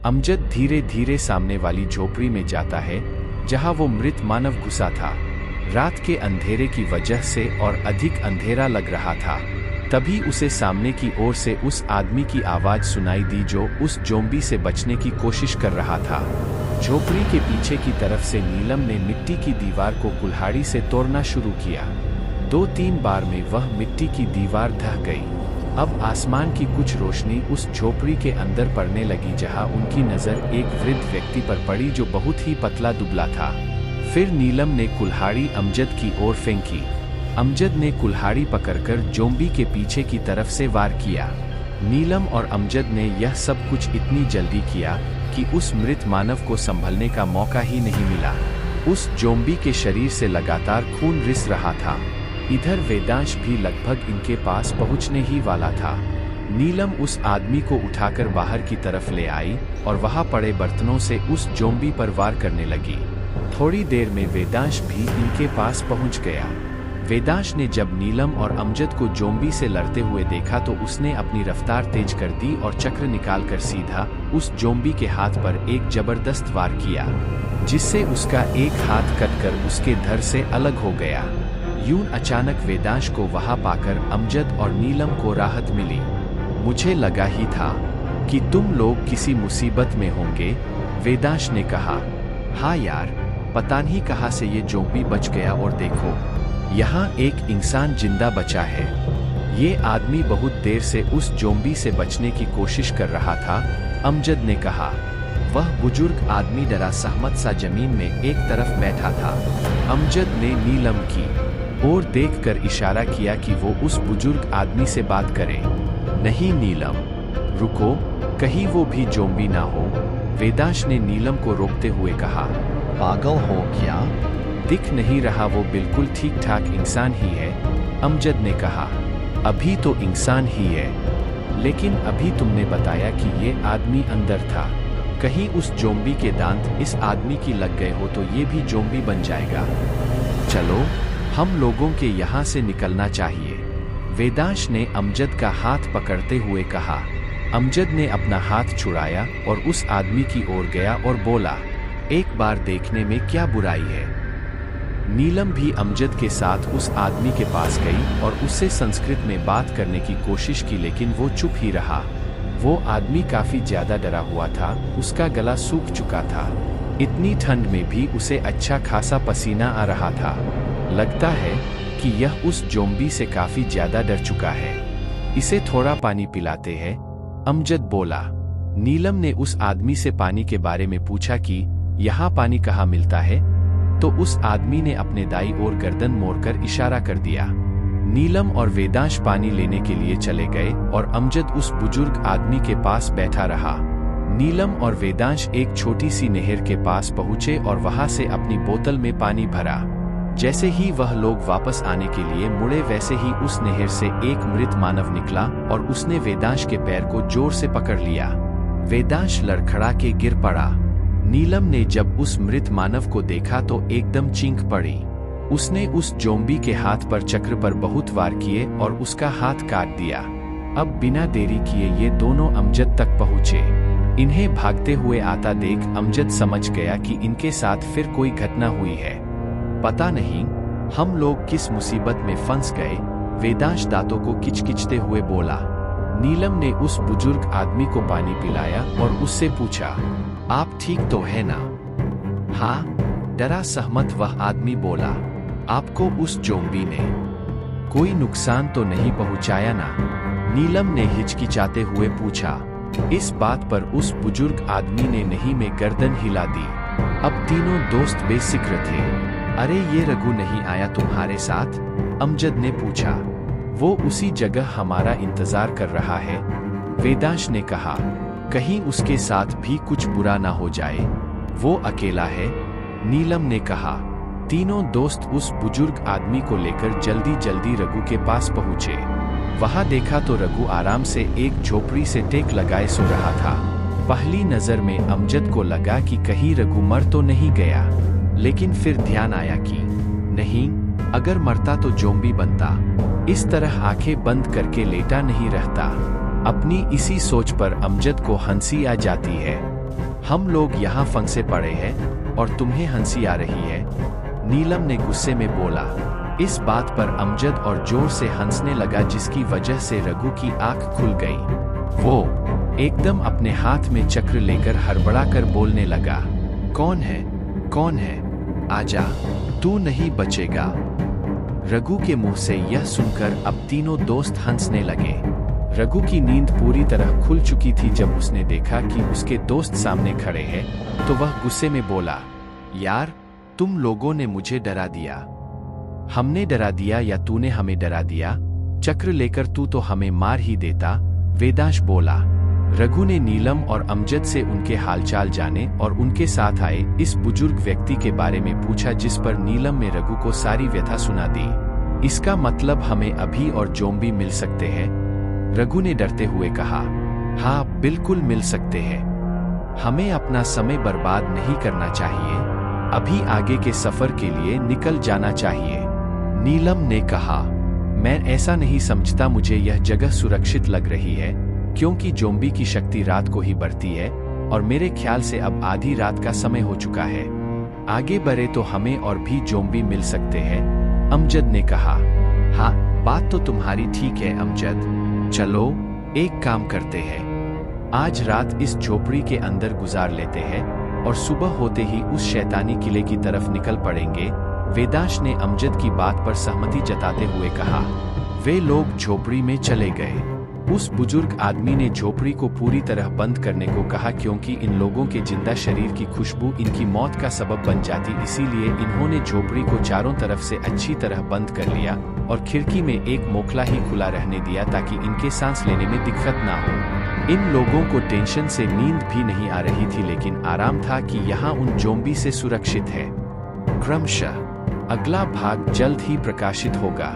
अमजद धीरे धीरे सामने वाली झोपड़ी में जाता है जहां वो मृत मानव घुसा था। रात के अंधेरे की वजह से और अधिक अंधेरा लग रहा था। तभी उसे सामने की ओर से उस आदमी की आवाज सुनाई दी जो उस ज़ॉम्बी से बचने की कोशिश कर रहा था। झोपड़ी के पीछे की तरफ से नीलम ने मिट्टी की दीवार को कुल्हाड़ी से तोड़ना शुरू किया। 2-3 बार में वह मिट्टी की दीवार ढह गई। अब आसमान की कुछ रोशनी उस झोपड़ी के अंदर पड़ने लगी जहां उनकी नज़र एक वृद्ध व्यक्ति पर पड़ी जो बहुत ही पतला दुबला था। फिर नीलम ने कुल्हाड़ी अमजद की ओर फेंकी। अमजद ने कुल्हाड़ी पकड़कर ज़ॉम्बी के पीछे की तरफ से वार किया। नीलम और अमजद ने यह सब कुछ इतनी जल्दी किया कि उस मृत मानव को संभलने का मौका ही नहीं मिला। उस ज़ॉम्बी के शरीर से लगातार खून रिस रहा था। इधर वेदांश भी लगभग इनके पास पहुंचने ही वाला था। नीलम उस आदमी को उठाकर बाहर की तरफ ले आई और वहां पड़े बर्तनों से उस ज़ॉम्बी पर वार करने लगी। थोड़ी देर में वेदांश भी इनके पास पहुंच गया। वेदांश ने जब नीलम और अमजद को ज़ॉम्बी से लड़ते हुए देखा तो उसने अपनी रफ्तार तेज कर दी और चक्र निकालकर सीधा उस ज़ॉम्बी के हाथ पर एक जबरदस्त वार किया, जिससे उसका एक हाथ कटकर उसके धड़ से अलग हो गया। यूं अचानक वेदांश को वहां पाकर अमजद और नीलम को राहत मिली। मुझे लगा ही था कि तुम लोग किसी मुसीबत में होंगे, वेदांश ने कहा। हाँ यार, पता नहीं कहां से ये ज़ॉम्बी बच गया और देखो, यहाँ एक इंसान जिंदा बचा है। ये आदमी बहुत देर से उस ज़ॉम्बी से बचने की कोशिश कर रहा था, अमजद ने कहा। वह बुजुर्ग आदमी डरा सहमत सा जमीन में एक तरफ बैठा था। अमजद ने नीलम की ओर देखकर इशारा किया कि वो उस बुजुर्ग आदमी से बात करे। नहीं नीलम, रुको, कहीं वो भी ज़ॉम्बी ना हो, वेदांश ने नीलम को रोकते हुए कहा। पागल हो क्या? दिख नहीं रहा वो बिल्कुल ठीक ठाक इंसान ही है, अमजद ने कहा। अभी तो इंसान ही है, लेकिन अभी तुमने बताया कि ये आदमी अंदर था। कहीं उस ज़ॉम्बी के दांत इस आदमी की लग गए हो तो ये भी ज़ॉम्बी बन जाएगा। चलो, हम लोगों के यहाँ से निकलना चाहिए, वेदांश ने अमजद का हाथ पकड़ते हुए कहा। अमजद ने अपना हाथ छुड़ाया और उस आदमी की ओर गया और बोला, एक बार देखने में क्या बुराई है। नीलम भी अमजद के साथ उस आदमी के पास गई और उससे संस्कृत में बात करने की कोशिश की, लेकिन वो चुप ही रहा। वो आदमी काफी ज्यादा डरा हुआ था, उसका गला सूख चुका था। इतनी ठंड में भी उसे अच्छा खासा पसीना आ रहा था। लगता है कि यह उस ज़ॉम्बी से काफी ज्यादा डर चुका है। इसे थोड़ा पानी पिलाते हैं, अमजद बोला। नीलम ने उस आदमी से पानी के बारे में पूछा कि यहाँ पानी कहाँ मिलता है, तो उस आदमी ने अपने दाईं ओर गर्दन मोड़कर इशारा कर दिया। नीलम और वेदांश पानी लेने के लिए चले गए और अमजद उस बुजुर्ग आदमी के पास बैठा रहा। नीलम और वेदांश एक छोटी सी नहर के पास पहुंचे और वहां से अपनी बोतल में पानी भरा। जैसे ही वह लोग वापस आने के लिए मुड़े, वैसे ही उस नहर से एक मृत मानव निकला और उसने वेदांश के पैर को जोर से पकड़ लिया। वेदांश लड़खड़ा के गिर पड़ा। नीलम ने जब उस मृत मानव को देखा तो एकदम चीख पड़ी। उसने उस ज़ॉम्बी के हाथ पर चक्र पर बहुत वार किए और उसका हाथ काट दिया। अब बिना देरी किए ये दोनों अमजद तक पहुँचे। इन्हें भागते हुए आता देख अमजद समझ गया कि इनके साथ फिर कोई घटना हुई है। पता नहीं हम लोग किस मुसीबत में फंस गए, वेदांश दांतों को किचकिचते हुए बोला। नीलम ने उस बुजुर्ग आदमी को पानी पिलाया और उससे पूछा, आप ठीक तो है ना? हाँ, डरा सहमत वह आदमी बोला। आपको उस ज़ॉम्बी ने कोई नुकसान तो नहीं पहुंचाया ना? नीलम ने हिचकिचाते हुए पूछा। इस बात पर उस बुजुर्ग आदमी ने नहीं में गर्दन हिला दी। अब तीनों दोस्त बेसिक्र थे। अरे ये रघु नहीं आया तुम्हारे साथ? अमजद ने पूछा। वो उसी जगह हमारा इंतजार कर रहा है, वेदांश ने कहा। कहीं उसके साथ भी कुछ बुरा ना हो जाए, वो अकेला है, नीलम ने कहा। तीनों दोस्त उस बुजुर्ग आदमी को लेकर जल्दी जल्दी रघु के पास पहुंचे। वहां देखा तो रघु आराम से एक झोपड़ी से टेक लगाए सो रहा था। पहली नजर में अमजद को लगा कि कहीं रघु मर तो नहीं गया, लेकिन फिर ध्यान आया कि नहीं, अगर मरता तो ज़ॉम्बी बनता। इस तरह आंखें बंद करके लेटा नहीं रहता। अपनी इसी सोच पर अमजद को हंसी आ जाती है। हम लोग यहाँ फंसे पड़े हैं और तुम्हें हंसी आ रही है। नीलम ने गुस्से में बोला। इस बात पर अमजद और जोर से हंसने लगा, जिसकी वजह से रघु की आंख खुल गई। वो एकदम अपने हाथ में चक्र लेकर हड़बड़ाकर बोलने लगा, कौन है, कौन है, आजा, तू नहीं बचेगा। रघु के मुंह से यह सुनकर अब तीनों दोस्त हंसने लगे। रघु की नींद पूरी तरह खुल चुकी थी। जब उसने देखा कि उसके दोस्त सामने खड़े हैं तो वह गुस्से में बोला, यार तुम लोगों ने मुझे डरा दिया। हमने डरा दिया या तूने हमें डरा दिया? चक्र लेकर तू तो हमें मार ही देता, वेदांश बोला। रघु ने नीलम और अमजद से उनके हालचाल जाने और उनके साथ आए इस बुजुर्ग व्यक्ति के बारे में पूछा, जिस पर नीलम ने रघु को सारी व्यथा सुना दी। इसका मतलब हमें अभी और जोम्बी मिल सकते हैं? रघु ने डरते हुए कहा। हाँ बिल्कुल मिल सकते हैं। हमें अपना समय बर्बाद नहीं करना चाहिए, अभी आगे के सफर के लिए निकल जाना चाहिए। नीलम ने कहा, मैं ऐसा नहीं समझता, मुझे यह जगह सुरक्षित लग रही है क्योंकि जोम्बी की शक्ति रात को ही बढ़ती है और मेरे ख्याल से अब आधी रात का समय हो चुका है। आगे बढ़े तो हमें और भी जोम्बी मिल सकते हैं, अमजद ने कहा। हाँ बात तो तुम्हारी ठीक है अमजद, चलो एक काम करते हैं, आज रात इस झोपड़ी के अंदर गुजार लेते हैं और सुबह होते ही उस शैतानी किले की तरफ निकल पड़ेंगे। वेदांश ने अमजद की बात पर सहमति जताते हुए कहा। वे लोग झोपड़ी में चले गए। उस बुजुर्ग आदमी ने झोपड़ी को पूरी तरह बंद करने को कहा क्योंकि इन लोगों के जिंदा शरीर की खुशबू इनकी मौत का सबब बन जाती, इसीलिए इन्होंने झोपड़ी को चारों तरफ से अच्छी तरह बंद कर लिया और खिड़की में एक मोखला ही खुला रहने दिया ताकि इनके सांस लेने में दिक्कत ना हो। इन लोगों को टेंशन से नींद भी नहीं आ रही थी, लेकिन आराम था कि यहाँ उन जोम्बी से सुरक्षित है। क्रमशः अगला भाग जल्द ही प्रकाशित होगा।